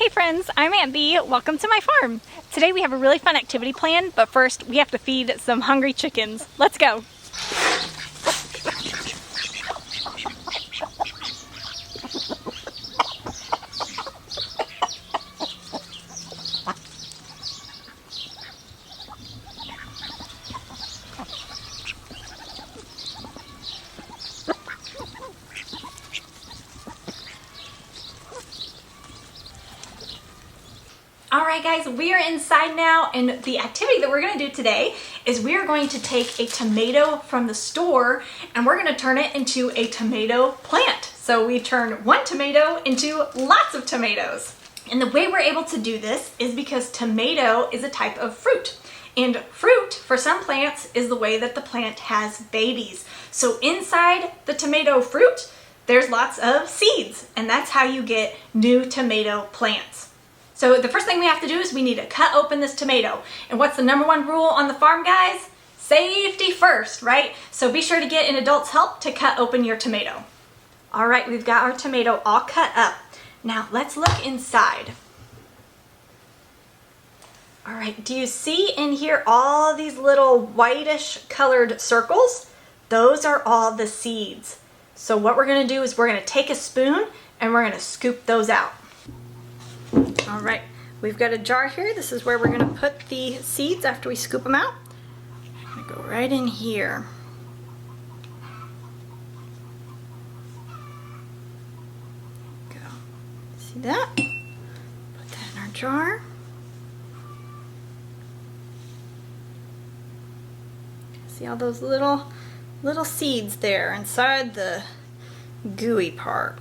Hey friends, I'm Aunt Bee. Welcome to my farm. Today we have a really fun activity planned, but first we have to feed some hungry chickens. Let's go. Alright guys, we are inside now, and the activity that we're going to do today is we are going to take a tomato from the store and we're going to turn it into a tomato plant. So we turn one tomato into lots of tomatoes. And the way we're able to do this is because tomato is a type of fruit. And fruit, for some plants, is the way that the plant has babies. So inside the tomato fruit, there's lots of seeds, and that's how you get new tomato plants. So the first thing we have to do is we need to cut open this tomato. And what's the number one rule on the farm, guys? Safety first, right? So be sure to get an adult's help to cut open your tomato. All right, we've got our tomato all cut up. Now let's look inside. All right, do you see in here all these little whitish colored circles? Those are all the seeds. So what we're gonna do is we're gonna take a spoon and we're gonna scoop those out. All right, we've got a jar here. This is where we're going to put the seeds after we scoop them out. I'm going to go right in here. Go. See that? Put that in our jar. See all those little seeds there inside the gooey part.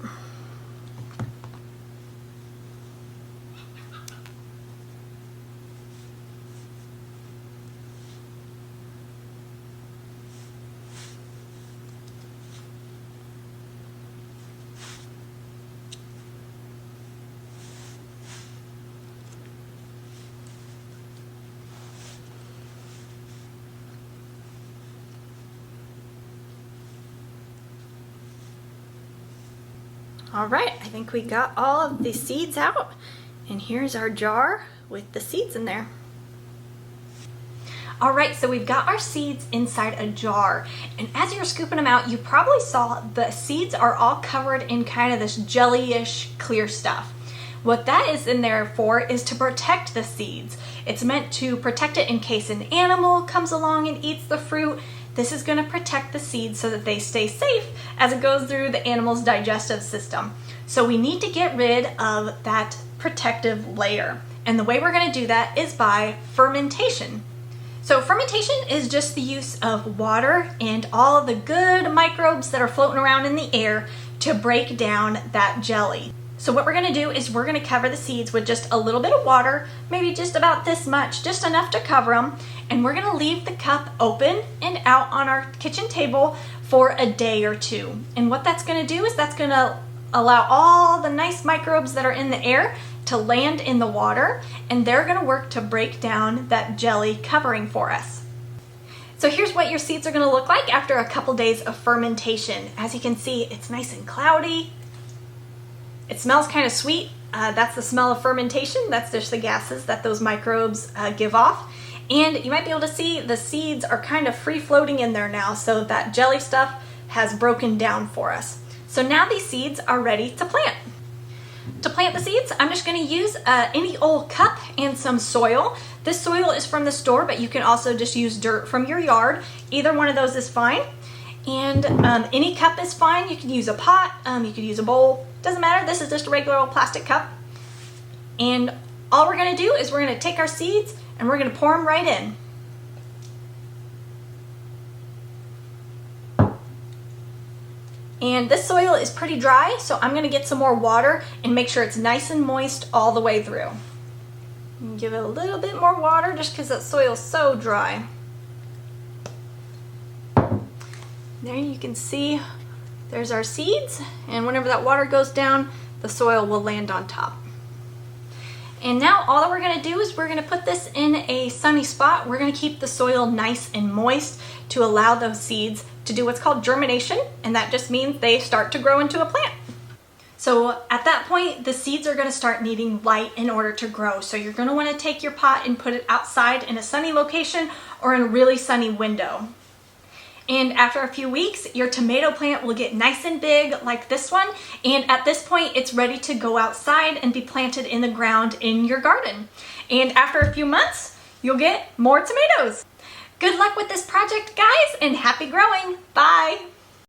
All right, I think we got all of the seeds out, and here's our jar with the seeds in there. All right, so we've got our seeds inside a jar, and as you're scooping them out, you probably saw the seeds are all covered in kind of this jelly-ish clear stuff. What that is in there for is to protect the seeds. It's meant to protect it in case an animal comes along and eats the fruit. This is going to protect the seeds so that they stay safe as it goes through the animal's digestive system. So we need to get rid of that protective layer. And the way we're going to do that is by fermentation. So fermentation is just the use of water and all of the good microbes that are floating around in the air to break down that jelly. So what we're going to do is we're going to cover the seeds with just a little bit of water, maybe just about this much, just enough to cover them, and we're going to leave the cup open and out on our kitchen table for a day or two. And what that's going to do is that's going to allow all the nice microbes that are in the air to land in the water, and they're going to work to break down that jelly covering for us. So here's what your seeds are going to look like after a couple days of fermentation. As you can see, it's nice and cloudy. It smells kind of sweet. That's the smell of fermentation. That's just the gases that those microbes give off. And you might be able to see the seeds are kind of free floating in there now, so that jelly stuff has broken down for us. So now these seeds are ready to plant. To plant the seeds, I'm just going to use any old cup and some soil. This soil is from the store, but you can also just use dirt from your yard. Either one of those is fine. And any cup is fine. You can use a pot, you could use a bowl, doesn't matter. This is just a regular old plastic cup. And all we're going to do is we're going to take our seeds and we're going to pour them right in. And this soil is pretty dry, so I'm going to get some more water and make sure it's nice and moist all the way through. And give it a little bit more water just because that soil is so dry. There you can see there's our seeds, and whenever that water goes down, the soil will land on top. And now all that we're going to do is we're going to put this in a sunny spot. We're going to keep the soil nice and moist to allow those seeds to do what's called germination, and that just means they start to grow into a plant. So at that point, the seeds are going to start needing light in order to grow. So you're going to want to take your pot and put it outside in a sunny location or in a really sunny window. And after a few weeks, your tomato plant will get nice and big like this one. And at this point, it's ready to go outside and be planted in the ground in your garden. And after a few months, you'll get more tomatoes. Good luck with this project, guys, and happy growing. Bye.